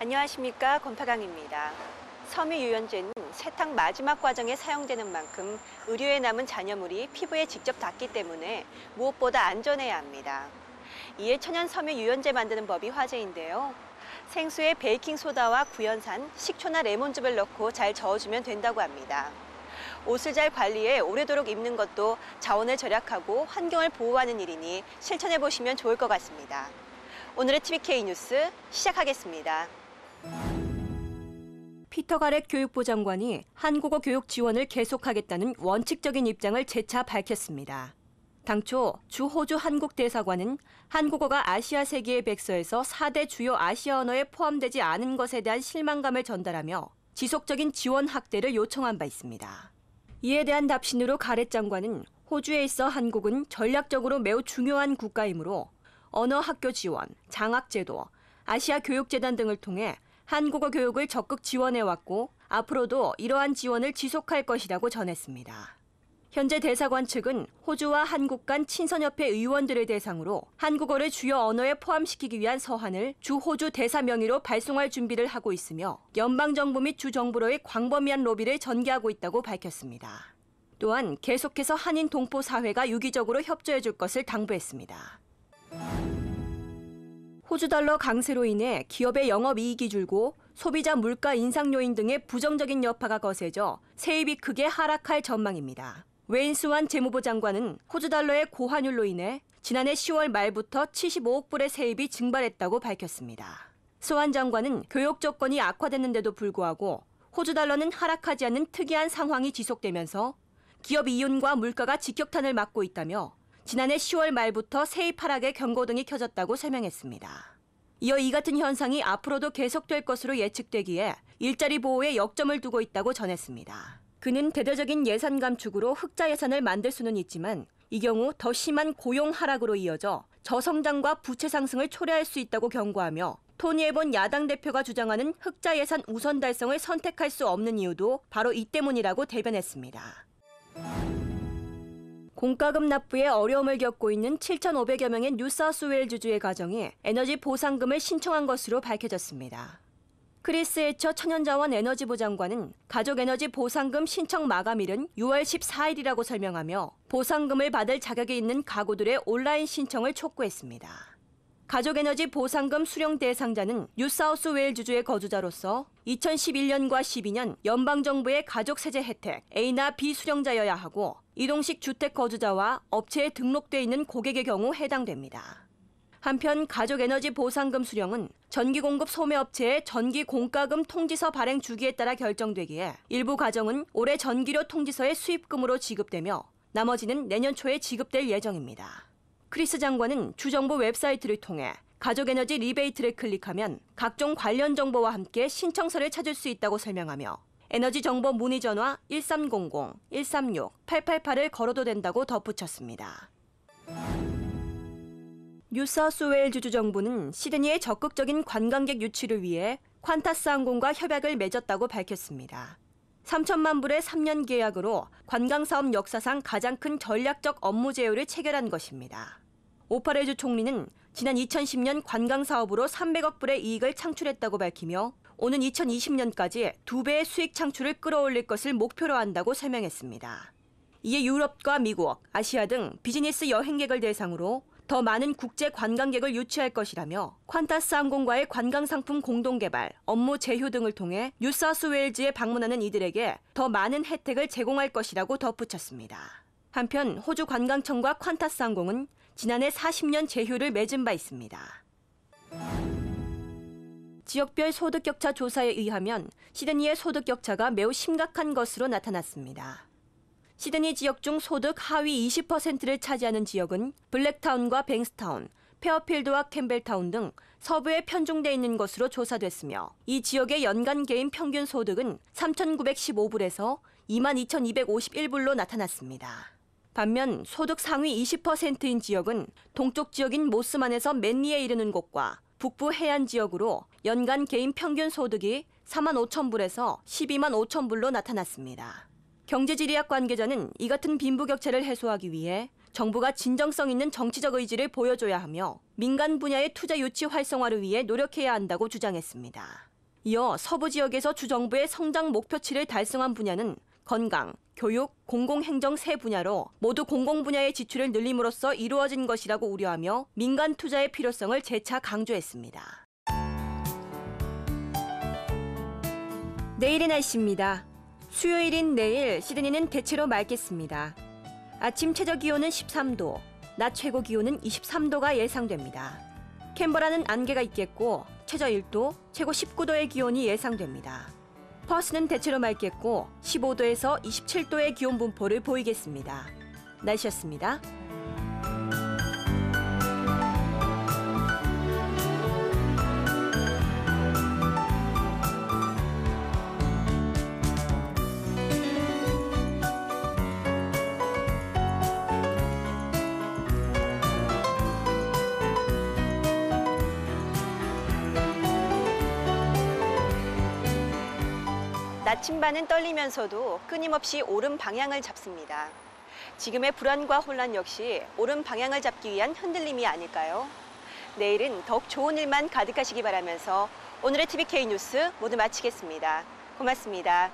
안녕하십니까, 권파강입니다. 섬유유연제는 세탁 마지막 과정에 사용되는 만큼 의료에 남은 잔여물이 피부에 직접 닿기 때문에 무엇보다 안전해야 합니다. 이에 천연 섬유유연제 만드는 법이 화제인데요. 생수에 베이킹소다와 구연산, 식초나 레몬즙을 넣고 잘 저어주면 된다고 합니다. 옷을 잘 관리해 오래도록 입는 것도 자원을 절약하고 환경을 보호하는 일이니 실천해보시면 좋을 것 같습니다. 오늘의 TVK 뉴스 시작하겠습니다. 피터 가렛 교육부 장관이 한국어 교육 지원을 계속하겠다는 원칙적인 입장을 재차 밝혔습니다. 당초 주 호주 한국 대사관은 한국어가 아시아 세계의 백서에서 4대 주요 아시아 언어에 포함되지 않은 것에 대한 실망감을 전달하며 지속적인 지원 확대를 요청한 바 있습니다. 이에 대한 답신으로 가렛 장관은 호주에 있어 한국은 전략적으로 매우 중요한 국가이므로 언어 학교 지원, 장학제도, 아시아 교육재단 등을 통해 한국어 교육을 적극 지원해왔고 앞으로도 이러한 지원을 지속할 것이라고 전했습니다. 현재 대사관 측은 호주와 한국 간 친선협회 의원들을 대상으로 한국어를 주요 언어에 포함시키기 위한 서한을 주 호주 대사 명의로 발송할 준비를 하고 있으며 연방정부 및 주정부로의 광범위한 로비를 전개하고 있다고 밝혔습니다. 또한 계속해서 한인 동포 사회가 유기적으로 협조해 줄 것을 당부했습니다. 호주 달러 강세로 인해 기업의 영업이익이 줄고 소비자 물가 인상 요인 등의 부정적인 여파가 거세져 세입이 크게 하락할 전망입니다. 웨인 스완 재무부 장관은 호주 달러의 고환율로 인해 지난해 10월 말부터 75억 불의 세입이 증발했다고 밝혔습니다. 스완 장관은 교역 조건이 악화됐는데도 불구하고 호주 달러는 하락하지 않는 특이한 상황이 지속되면서 기업 이윤과 물가가 직격탄을 맞고 있다며 지난해 10월 말부터 세입 하락의 경고등이 켜졌다고 설명했습니다. 이어 이 같은 현상이 앞으로도 계속될 것으로 예측되기에 일자리 보호에 역점을 두고 있다고 전했습니다. 그는 대대적인 예산 감축으로 흑자 예산을 만들 수는 있지만 이 경우 더 심한 고용 하락으로 이어져 저성장과 부채 상승을 초래할 수 있다고 경고하며 토니 에본 야당 대표가 주장하는 흑자 예산 우선 달성을 선택할 수 없는 이유도 바로 이 때문이라고 대변했습니다. 공과금 납부에 어려움을 겪고 있는 7,500여 명의 뉴사우스웨일즈주의 가정이 에너지 보상금을 신청한 것으로 밝혀졌습니다. 크리스 해처 천연자원 에너지부 장관은 가족 에너지 보상금 신청 마감일은 6월 14일이라고 설명하며 보상금을 받을 자격이 있는 가구들의 온라인 신청을 촉구했습니다. 가족에너지 보상금 수령 대상자는 뉴사우스웨일즈주의 거주자로서 2011년과 12년 연방정부의 가족세제 혜택 A나 B 수령자여야 하고 이동식 주택 거주자와 업체에 등록돼 있는 고객의 경우 해당됩니다. 한편 가족에너지 보상금 수령은 전기공급 소매업체의 전기공과금 통지서 발행 주기에 따라 결정되기에 일부 가정은 올해 전기료 통지서의 수입금으로 지급되며 나머지는 내년 초에 지급될 예정입니다. 크리스 장관은 주정부 웹사이트를 통해 가족에너지 리베이트를 클릭하면 각종 관련 정보와 함께 신청서를 찾을 수 있다고 설명하며 에너지 정보 문의 전화 1300-136-888을 걸어도 된다고 덧붙였습니다. 뉴사우스웨일즈 정부는 시드니의 적극적인 관광객 유치를 위해 퀀타스 항공과 협약을 맺었다고 밝혔습니다. 3천만 불의 3년 계약으로 관광사업 역사상 가장 큰 전략적 업무 제휴를 체결한 것입니다. 오파레주 총리는 지난 2010년 관광사업으로 300억 불의 이익을 창출했다고 밝히며 오는 2020년까지 2배의 수익 창출을 끌어올릴 것을 목표로 한다고 설명했습니다. 이에 유럽과 미국, 아시아 등 비즈니스 여행객을 대상으로 더 많은 국제 관광객을 유치할 것이라며 퀀타스 항공과의 관광상품 공동개발, 업무 제휴 등을 통해 뉴사우스웨일즈에 방문하는 이들에게 더 많은 혜택을 제공할 것이라고 덧붙였습니다. 한편 호주 관광청과 퀀타스 항공은 지난해 40년 제휴를 맺은 바 있습니다. 지역별 소득격차 조사에 의하면 시드니의 소득격차가 매우 심각한 것으로 나타났습니다. 시드니 지역 중 소득 하위 20%를 차지하는 지역은 블랙타운과 뱅스타운, 페어필드와 캠벨타운 등 서부에 편중돼 있는 것으로 조사됐으며 이 지역의 연간 개인 평균 소득은 3,915불에서 22,251불로 나타났습니다. 반면 소득 상위 20%인 지역은 동쪽 지역인 모스만에서 맨리에 이르는 곳과 북부 해안 지역으로 연간 개인 평균 소득이 45,000불에서 125,000불로 나타났습니다. 경제지리학 관계자는 이 같은 빈부격차를 해소하기 위해 정부가 진정성 있는 정치적 의지를 보여줘야 하며 민간 분야의 투자 유치 활성화를 위해 노력해야 한다고 주장했습니다. 이어 서부 지역에서 주정부의 성장 목표치를 달성한 분야는 건강, 교육, 공공행정 세 분야로 모두 공공 분야의 지출을 늘림으로써 이루어진 것이라고 우려하며 민간 투자의 필요성을 재차 강조했습니다. 내일의 날씨입니다. 수요일인 내일 시드니는 대체로 맑겠습니다. 아침 최저 기온은 13도, 낮 최고 기온은 23도가 예상됩니다. 캔버라는 안개가 있겠고 최저 1도, 최고 19도의 기온이 예상됩니다. 퍼스는 대체로 맑겠고 15도에서 27도의 기온 분포를 보이겠습니다. 날씨였습니다. 나침반은 떨리면서도 끊임없이 옳은 방향을 잡습니다. 지금의 불안과 혼란 역시 옳은 방향을 잡기 위한 흔들림이 아닐까요? 내일은 더욱 좋은 일만 가득하시기 바라면서 오늘의 TVK 뉴스 모두 마치겠습니다. 고맙습니다.